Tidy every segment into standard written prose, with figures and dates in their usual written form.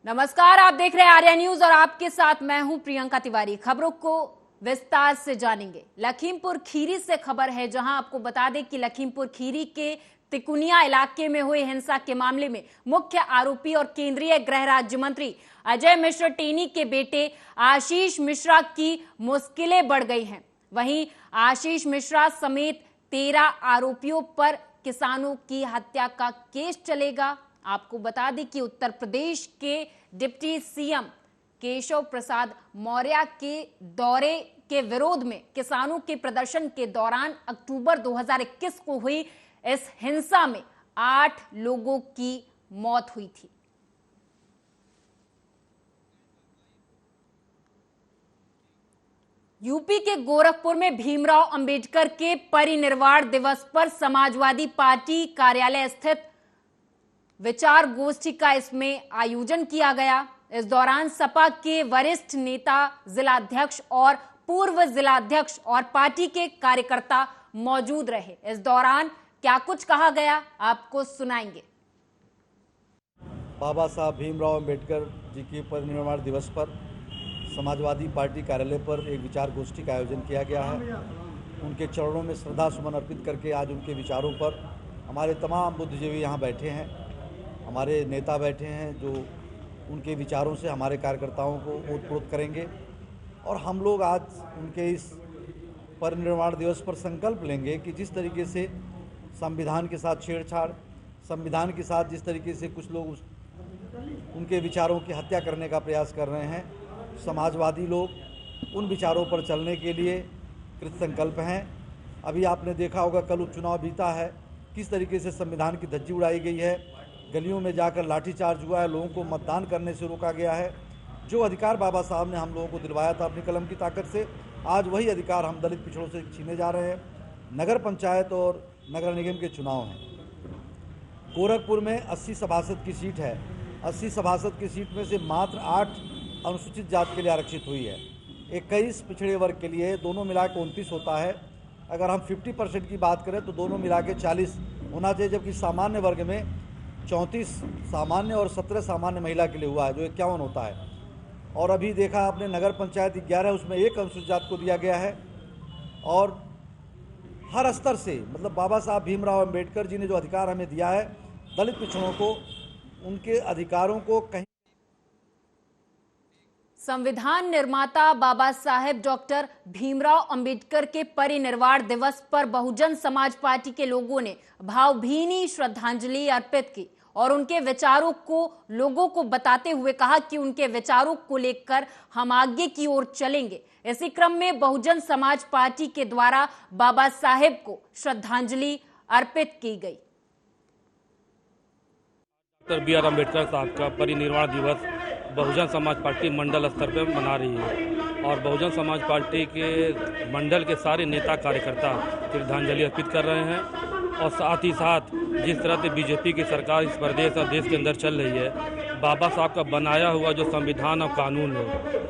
नमस्कार, आप देख रहे हैं आर्या न्यूज और आपके साथ मैं हूं प्रियंका तिवारी। खबरों को विस्तार से जानेंगे। लखीमपुर खीरी से खबर है, जहां आपको बता दें कि लखीमपुर खीरी के तिकुनिया इलाके में हुई हिंसा के मामले में मुख्य आरोपी और केंद्रीय गृह राज्य मंत्री अजय मिश्र टेनी के बेटे आशीष मिश्रा की मुश्किलें बढ़ गई हैं। वहीं आशीष मिश्रा समेत 13 आरोपियों पर किसानों की हत्या का केस चलेगा। आपको बता दें कि उत्तर प्रदेश के डिप्टी सीएम केशव प्रसाद मौर्य के दौरे के विरोध में किसानों के प्रदर्शन के दौरान अक्टूबर 2021 को हुई इस हिंसा में 8 लोगों की मौत हुई थी। यूपी के गोरखपुर में भीमराव अंबेडकर के परिनिर्वाण दिवस पर समाजवादी पार्टी कार्यालय स्थित विचार गोष्ठी का इसमें आयोजन किया गया। इस दौरान सपा के वरिष्ठ नेता, जिलाध्यक्ष और पूर्व जिलाध्यक्ष और पार्टी के कार्यकर्ता मौजूद रहे। इस दौरान क्या कुछ कहा गया, आपको सुनाएंगे। बाबा साहब भीमराव अंबेडकर जी के परिनिर्वाण दिवस पर समाजवादी पार्टी कार्यालय पर एक विचार गोष्ठी का आयोजन किया गया है। उनके चरणों में श्रद्धा सुमन अर्पित करके आज उनके विचारों पर हमारे तमाम बुद्धिजीवी यहाँ बैठे हैं, हमारे नेता बैठे हैं जो उनके विचारों से हमारे कार्यकर्ताओं को ओतप्रोत करेंगे। और हम लोग आज उनके इस परिनिर्वाण दिवस पर संकल्प लेंगे कि जिस तरीके से संविधान के साथ छेड़छाड़, संविधान के साथ जिस तरीके से कुछ लोग उनके विचारों की हत्या करने का प्रयास कर रहे हैं, समाजवादी लोग उन विचारों पर चलने के लिए कृत संकल्प हैं। अभी आपने देखा होगा, कल उपचुनाव बीता है, किस तरीके से संविधान की धज्जी उड़ाई गई है, गलियों में जाकर लाठीचार्ज हुआ है, लोगों को मतदान करने से रोका गया है। जो अधिकार बाबा साहब ने हम लोगों को दिलवाया था अपनी कलम की ताकत से, आज वही अधिकार हम दलित पिछड़ों से छीने जा रहे हैं। नगर पंचायत और नगर निगम के चुनाव हैं। गोरखपुर में 80 सभासद की सीट है। 80 सभासद की सीट में से मात्र 8 अनुसूचित जाति के लिए आरक्षित हुई है। 21 पिछड़े वर्ग के लिए, दोनों मिला के 29 होता है। अगर हम 50% की बात करें तो दोनों मिला के 40 होना चाहिए, जबकि सामान्य वर्ग में 34 सामान्य और 17 सामान्य महिला के लिए हुआ है, जो 51 होता है। और अभी देखा आपने, नगर पंचायत 11, उसमें 1 अनुसूचित जाति को दिया गया है। और हर स्तर से, मतलब बाबा साहब भीमराव अंबेडकर जी ने जो अधिकार हमें दिया है, दलित पिछड़ों को उनके अधिकारों को कहीं। संविधान निर्माता बाबा साहेब डॉक्टर भीमराव अंबेडकर के परिनिर्वाण दिवस पर बहुजन समाज पार्टी के लोगों ने भावभीनी श्रद्धांजलि अर्पित की और उनके विचारों को लोगों को बताते हुए कहा कि उनके विचारों को लेकर हम आगे की ओर चलेंगे। इसी क्रम में बहुजन समाज पार्टी के द्वारा बाबा साहेब को श्रद्धांजलि अर्पित की गई। डॉक्टर बी आर अम्बेडकर साहब का परिनिर्वाण दिवस बहुजन समाज पार्टी मंडल स्तर पर मना रही है और बहुजन समाज पार्टी के मंडल के सारे नेता कार्यकर्ता श्रद्धांजलि अर्पित कर रहे हैं। और साथ ही साथ जिस तरह से बीजेपी की सरकार इस प्रदेश और देश के अंदर चल रही है, बाबा साहब का बनाया हुआ जो संविधान और कानून है,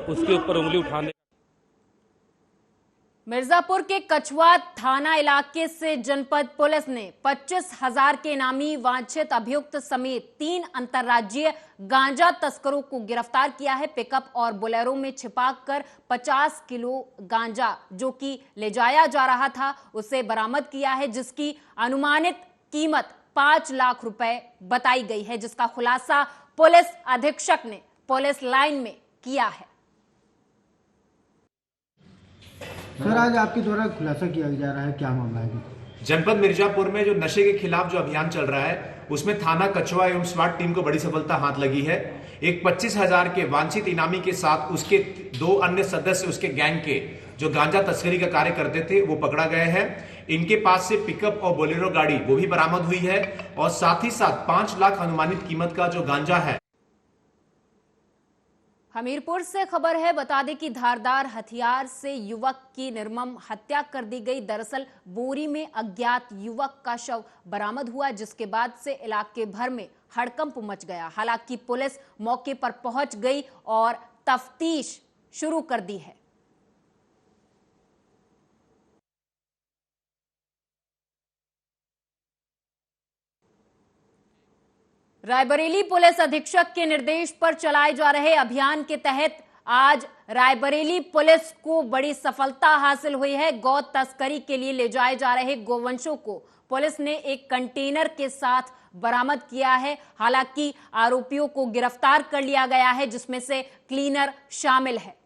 उसके ऊपर उंगली उठाने। मिर्जापुर के कछुआ थाना इलाके से जनपद पुलिस ने 25,000 के इनामी वांछित अभियुक्त समेत 3 अंतर्राज्यीय गांजा तस्करों को गिरफ्तार किया है। पिकअप और बोलेरो में छिपाकर 50 किलो गांजा जो कि ले जाया जा रहा था, उसे बरामद किया है, जिसकी अनुमानित कीमत 5 लाख रुपए बताई गई है, जिसका खुलासा पुलिस अधीक्षक ने पुलिस लाइन में किया है। सर, आज आपके द्वारा खुलासा किया जा रहा है, क्या मामला है? जनपद मिर्जापुर में जो नशे के खिलाफ जो अभियान चल रहा है, उसमें थाना कछुआ एवं स्वाट टीम को बड़ी सफलता हाथ लगी है। एक 25,000 के वांछित इनामी के साथ उसके 2 अन्य सदस्य उसके गैंग के जो गांजा तस्करी का कार्य करते थे, वो पकड़ा गए हैं। इनके पास से पिकअप और बोलेरो गाड़ी वो भी बरामद हुई है और साथ ही साथ 5 लाख अनुमानित कीमत का जो गांजा है। हमीरपुर से खबर है, बता दें कि धारदार हथियार से युवक की निर्मम हत्या कर दी गई। दरअसल बोरी में अज्ञात युवक का शव बरामद हुआ, जिसके बाद से इलाके भर में हड़कंप मच गया। हालांकि पुलिस मौके पर पहुंच गई और तफ्तीश शुरू कर दी है। रायबरेली पुलिस अधीक्षक के निर्देश पर चलाए जा रहे अभियान के तहत आज रायबरेली पुलिस को बड़ी सफलता हासिल हुई है। गौ तस्करी के लिए ले जाए जा रहे गोवंशों को पुलिस ने एक कंटेनर के साथ बरामद किया है। हालांकि आरोपियों को गिरफ्तार कर लिया गया है, जिसमें से क्लीनर शामिल है।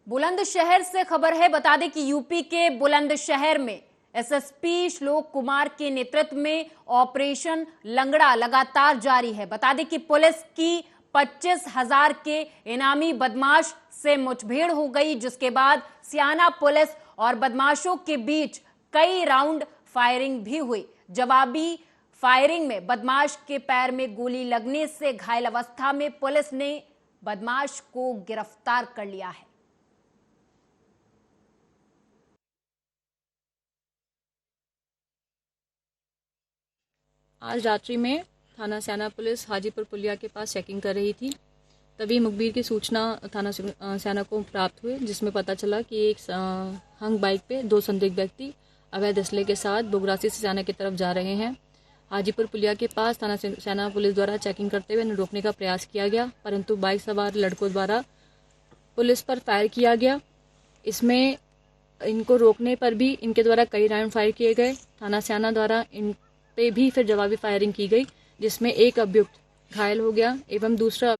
बुलंदशहर से खबर है। बता दें कि यूपी के बुलंदशहर में एसएसपी श्लोक कुमार के नेतृत्व में ऑपरेशन लंगड़ा लगातार जारी है। बता दें कि पुलिस की 25,000 के इनामी बदमाश से मुठभेड़ हो गई, जिसके बाद सियाना पुलिस और बदमाशों के बीच कई राउंड फायरिंग भी हुई। जवाबी फायरिंग में बदमाश के पैर में गोली लगने से घायल अवस्था में पुलिस ने बदमाश को गिरफ्तार कर लिया है। आज रात्रि में थाना सियाना पुलिस हाजीपुर पुलिया के पास चेकिंग कर रही थी। तभी मुखबिर की सूचना थाना सियाना को प्राप्त हुई, जिसमें पता चला कि एक हंग बाइक पे 2 संदिग्ध व्यक्ति अवैध असले के साथ बुगरासी से सियाना की तरफ जा रहे हैं। हाजीपुर पुलिया के पास थाना सियाना पुलिस द्वारा चेकिंग करते हुए इन्हें रोकने का प्रयास किया गया, परंतु बाइक सवार लड़कों द्वारा पुलिस पर फायर किया गया। इसमें इनको रोकने पर भी इनके द्वारा कई राउंड फायर किए गए। थाना सियाना द्वारा इन पे भी फिर जवाबी फायरिंग की गई, जिसमें एक अभियुक्त घायल हो गया एवं दूसरा।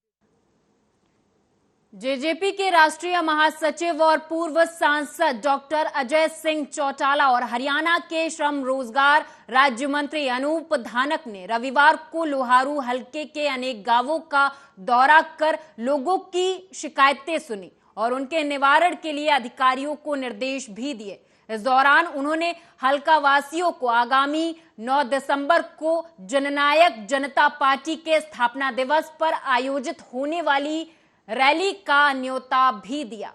जेजेपी के राष्ट्रीय महासचिव और पूर्व सांसद डॉक्टर अजय सिंह चौटाला और हरियाणा के श्रम रोजगार राज्य मंत्री अनूप धानक ने रविवार को लोहारू हलके के अनेक गांवों का दौरा कर लोगों की शिकायतें सुनी और उनके निवारण के लिए अधिकारियों को निर्देश भी दिए। इस दौरान उन्होंने हल्का वासियों को आगामी 9 दिसंबर को जननायक जनता पार्टी के स्थापना दिवस पर आयोजित होने वाली रैली का न्योता भी दिया।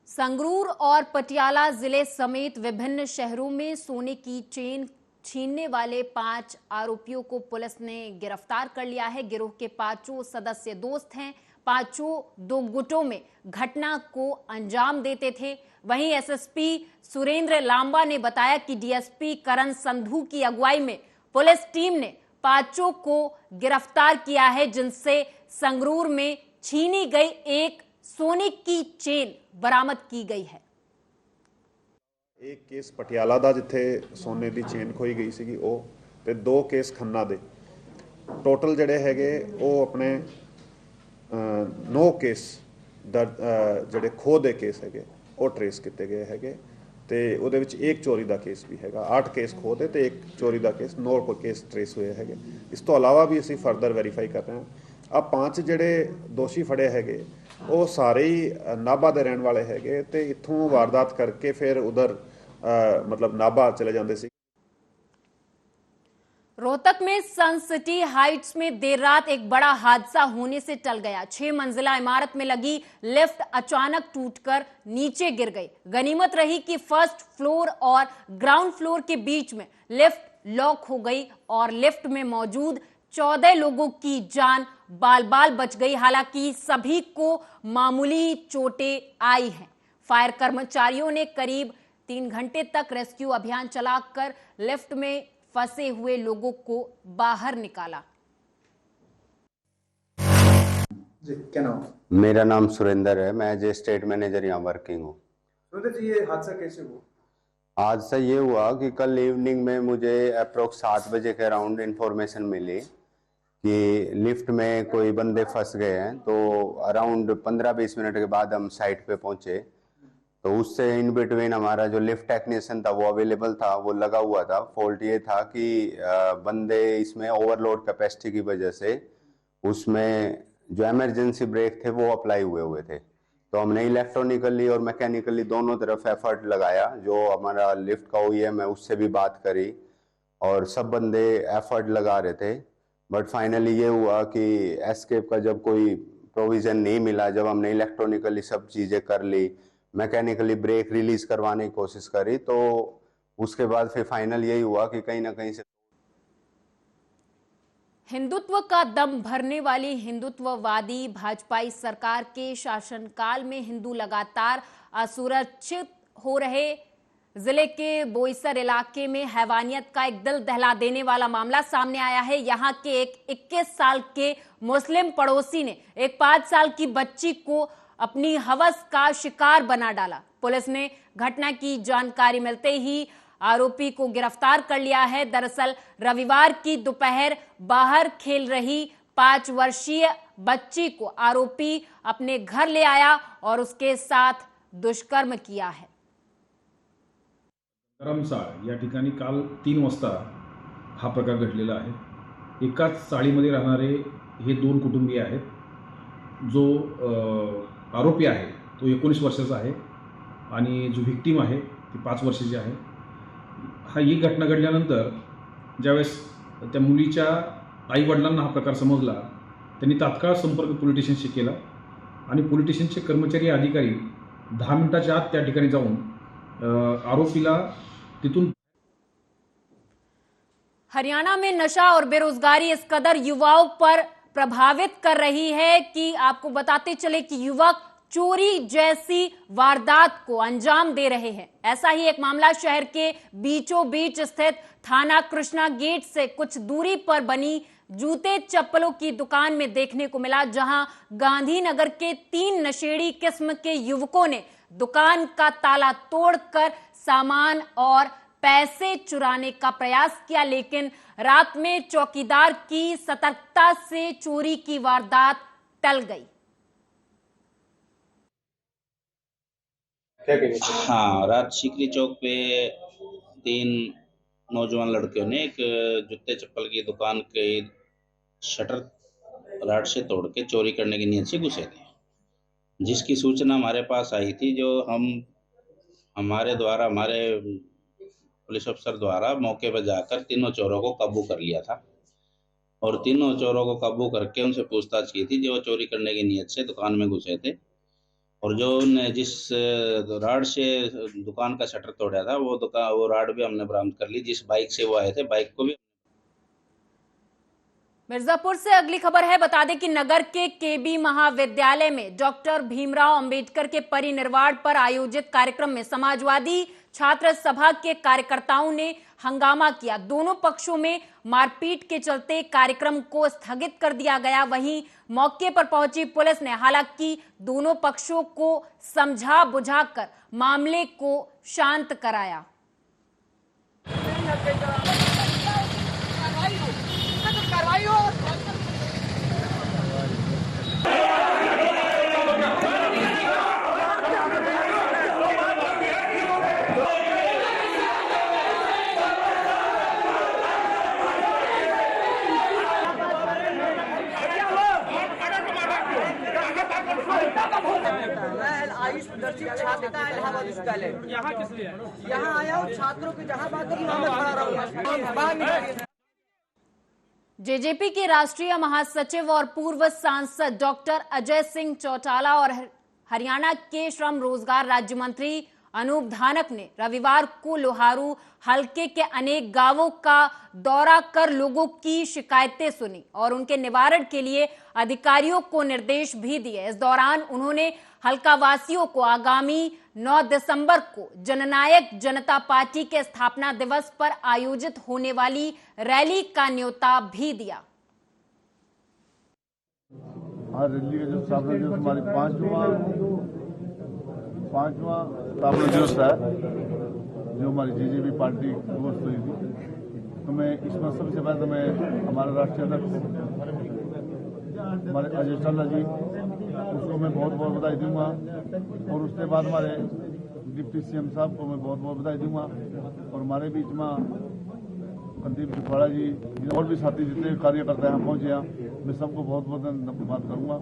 संगरूर और पटियाला जिले समेत विभिन्न शहरों में सोने की चेन छीनने वाले 5 आरोपियों को पुलिस ने गिरफ्तार कर लिया है। गिरोह के 5 सदस्य दोस्त हैं। 5 2 गुटों में घटना को अंजाम देते थे। वहीं एसएसपी सुरेंद्र लांबा ने बताया कि डीएसपी करण संधू की अगुवाई में पुलिस टीम ने 5 को गिरफ्तार किया है, जिनसे संगरूर में छीनी गई एक सोने की चेन बरामद की गई है। एक केस पटियाला ਦਾ ਜਿੱਥੇ ਸੋਨੇ ਦੀ ਚੇਨ ਖੋਈ ਗਈ ਸੀਗੀ ਉਹ ਤੇ 2 ਕੇਸ ਖੰਨਾ ਦੇ ਟੋਟਲ ਜਿਹੜੇ ਹੈਗੇ ਉਹ ਆਪਣੇ 9 ਕੇਸ ਜਿਹੜੇ ਖੋਹ ਦੇ ਕੇਸ ਹੈਗੇ ਉਹ ਟ੍ਰੇਸ ਕੀਤੇ ਗਏ ਹੈਗੇ ਤੇ ਉਹਦੇ ਵਿੱਚ ਇੱਕ ਚੋਰੀ ਦਾ ਕੇਸ ਵੀ ਹੈਗਾ। 8 ਕੇਸ ਖੋਹ ਦੇ ਤੇ ਇੱਕ ਚੋਰੀ ਦਾ ਕੇਸ 9 ਕੇਸ ਟ੍ਰੇਸ ਹੋਏ ਹੈਗੇ। ਇਸ ਤੋਂ ਇਲਾਵਾ ਵੀ ਅਸੀਂ ਫਰਦਰ ਵੈਰੀਫਾਈ ਕਰ ਰਹੇ ਹਾਂ। ਆ 5 ਜਿਹੜੇ ਦੋਸ਼ੀ ਫੜੇ ਹੈਗੇ ਉਹ ਸਾਰੇ ਹੀ ਨਾਭਾ ਦੇ ਰਹਿਣ ਵਾਲੇ ਹੈਗੇ ਤੇ ਇੱਥੋਂ ਵਾਰਦਾਤ ਕਰਕੇ ਫਿਰ ਉਧਰ मतलब नाभा चले जाते थे। रोहतक में सन सिटी हाइट्स में देर रात एक बड़ा हादसा होने से टल गया। 6 मंजिला इमारत में लगी लिफ्ट अचानक टूटकर नीचे गिर गई। गनीमत रही कि फर्स्ट फ्लोर और ग्राउंड फ्लोर के बीच में लिफ्ट लॉक हो गई और लिफ्ट में मौजूद 14 लोगों की जान बाल बाल बच गई। हालांकि सभी को मामूली चोटें आई हैं। फायर कर्मचारियों ने करीब 3 घंटे तक रेस्क्यू अभियान चलाकर लिफ्ट में फंसे हुए लोगों को बाहर निकाला। जी, क्या नाम? मेरा नाम सुरेंद्र है। मैं एज स्टेट मैनेजर यहाँ वर्किंग हूँ। सुरेंद्र जी, ये हादसा कैसे हुआ? हादसा ये हुआ कि कल इवनिंग में मुझे अप्रोक्स 7 बजे के अराउंड इन्फॉर्मेशन मिली कि लिफ्ट में कोई बंदे फंस गए हैं। तो अराउंड 15-20 मिनट के बाद हम साइट पे पहुंचे, तो उससे इन बिटवीन हमारा जो लिफ्ट टेक्नीशियन था वो अवेलेबल था, वो लगा हुआ था। फॉल्ट ये था कि बंदे इसमें ओवरलोड कैपेसिटी की वजह से उसमें जो इमरजेंसी ब्रेक थे वो अप्लाई हुए थे। तो हमने इलेक्ट्रॉनिकली और मैकेनिकली दोनों तरफ एफर्ट लगाया। जो हमारा लिफ्ट का OEM है उससे भी बात करी और सब बंदे एफर्ट लगा रहे थे। बट फाइनली ये हुआ कि एस्केप का जब कोई प्रोविज़न नहीं मिला, जब हमने इलेक्ट्रॉनिकली सब चीज़ें कर ली, मैकेनिकली ब्रेक रिलीज करवाने की कोशिश करी, तो उसके बाद फिर फाइनल यही हुआ कि कहीं ना कहीं से हिंदुत्व का दम भरने वाली हिंदुत्ववादी भाजपाई सरकार के शासनकाल में हिंदू लगातार असुरक्षित हो रहे जिले के बोईसर इलाके में हैवानियत का एक दिल दहला देने वाला मामला सामने आया है। यहां के एक 21 साल के मुस्लिम पड़ोसी ने एक 5 साल की बच्ची को अपनी हवस का शिकार बना डाला। पुलिस ने घटना की जानकारी मिलते ही आरोपी को गिरफ्तार कर लिया है। दरअसल रविवार की दोपहर बाहर खेल रही 5 वर्षीय बच्ची को आरोपी अपने घर ले आया और उसके साथ दुष्कर्म किया है। करमसाळ या ठिकाणी काल 3 वाजता हा प्रकार घडलेला आहे। एकाच चाळीमध्ये राहणारे हे 2 कुटुंबीय आहेत। जो आरोपी आहे तो 19 वर्षाचा आहे आणि जो व्हिक्टीम आहे ती 5 वर्षाची आहे। ही घटना घडल्यानंतर ज्यावेळेस त्या मुलीच्या आई वडिलांना हा प्रकार समजला, त्यांनी तात्काळ संपर्क पोलीस स्टेशनशी केला आणि पोलीस स्टेशनचे कर्मचारी अधिकारी 10 मिनिटाच्या आत त्या ठिकाणी जाऊन आरोपीला तिथून। हरियाणा में नशा और बेरोजगारी इस कदर युवाओं पर प्रभावित कर रही है कि आपको बताते चले कि युवक चोरी जैसी वारदात को अंजाम दे रहे हैं। ऐसा ही एक मामला शहर के बीचों बीच स्थित थाना कृष्णा गेट से कुछ दूरी पर बनी जूते चप्पलों की दुकान में देखने को मिला, जहां गांधीनगर के 3 नशेड़ी किस्म के युवकों ने दुकान का ताला तोड़कर सामान और पैसे चुराने का प्रयास किया, लेकिन रात में चौकीदार की सतर्कता से चोरी की वारदात टल गई। हाँ, रात सीकरी चौक पे 3 नौजवान लड़कियों ने एक जूते चप्पल की दुकान के शटर राड से तोड़ के चोरी करने की नीयत से घुसे थे, जिसकी सूचना हमारे पास आई थी। जो हमारे पुलिस अफसर द्वारा मौके पर जाकर तीनों चोरों को काबू कर लिया था और तीनों चोरों को काबू करके उनसे पूछताछ की थी, जो चोरी करने की नीयत से दुकान में घुसे थे। और जो जिस राड से दुकान का शटर तोड़ा था वो राड भी हमने बरामद कर ली। जिस बाइक से वो आए थे बाइक को भी। मिर्जापुर से अगली खबर है। बता दें कि नगर के केबी महाविद्यालय में डॉक्टर भीमराव अंबेडकर के परिनिर्वाण पर आयोजित कार्यक्रम में समाजवादी छात्र सभा के कार्यकर्ताओं ने हंगामा किया। दोनों पक्षों में मारपीट के चलते कार्यक्रम को स्थगित कर दिया गया। वहीं मौके पर पहुंची पुलिस ने हालांकि दोनों पक्षों को समझा बुझाकर मामले को शांत कराया। आयुष प्रदर्शित छात्र का इलाहाबाद विश्वविद्यालय। यहाँ किस लिए? यहाँ आया हूँ छात्रों की जहाँ बात करी वहाँ मैं खड़ा रहूँगा। जेजेपी के राष्ट्रीय महासचिव और पूर्व सांसद डॉक्टर अजय सिंह चौटाला और हरियाणा के श्रम रोजगार राज्य मंत्री अनूप धानक ने रविवार को लोहारू हलके के अनेक गांवों का दौरा कर लोगों की शिकायतें सुनी और उनके निवारण के लिए अधिकारियों को निर्देश भी दिए। इस दौरान उन्होंने हलका वासियों को आगामी 9 दिसंबर को जननायक जनता पार्टी के स्थापना दिवस पर आयोजित होने वाली रैली का न्योता भी दिया। रैली का जो स्थापना दिवस हमारी 5वां स्थापना दिवस है, जो हमारी जेजेपी पार्टी दोस्त हुई थी। तो मैं इसमें सबसे पहले तो मैं हमारे राष्ट्रीय अध्यक्ष हमारे अजय टल्ला जी, उसको मैं बहुत बहुत बधाई दूंगा। और उसके बाद हमारे डिप्टी सीएम साहब को मैं बहुत बहुत बधाई दूंगा। और हमारे बीच में कंदीप त्रिपाठी जी और भी साथी जितने कार्यकर्ता यहाँ पहुँचे हैं, मैं सबको बहुत बहुत धन्यवाद करूँगा।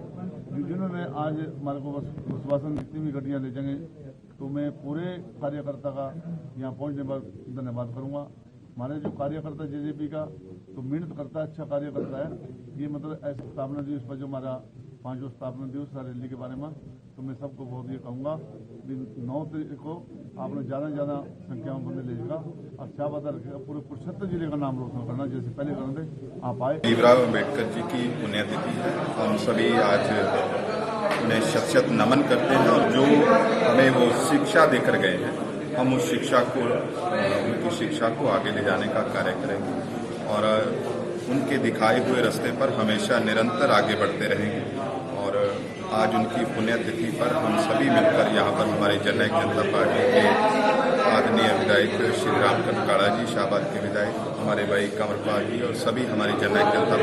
जिन्होंने आज हमारे को विश्वासन जितनी भी गड्डियाँ ले जाएंगे, तो मैं पूरे कार्यकर्ता का यहाँ पहुँचने पर धन्यवाद करूँगा। हमारे जो कार्यकर्ता जेजेपी का तो मेहनत करता है, अच्छा कार्यकर्ता है। ये मतलब ऐसे स्थापना दिवस पर जो हमारा 5वां स्थापना दिवस है रैली के बारे में, तो मैं सबको बहुत ये कहूँगा कि 9 तारीख को आपने ज़्यादा से ज़्यादा संख्या में बंदे लीजिएगा और क्या पता रखिएगा पूरे कुरुक्षेत्र जिले का नाम रोशन करना, जैसे पहले करना थे। आप आए। भीमराव अम्बेडकर जी की पुण्यतिथि है, हम सभी आज उन्हें शत नमन करते हैं। और जो हमें वो शिक्षा देकर गए हैं, हम उस शिक्षा को, उनकी शिक्षा को आगे ले जाने का कार्य करेंगे और उनके दिखाए हुए रास्ते पर हमेशा निरंतर आगे बढ़ते रहेंगे। और आज उनकी पुण्यतिथि पर हम सभी मिलकर यहाँ पर हमारी जननायक जनता पार्टी के आदरणीय विधायक श्री राम कनकाड़ा जी, शाहबाद के विधायक, हमारे भाई कंवरपाल जी और सभी हमारी जननायक जनता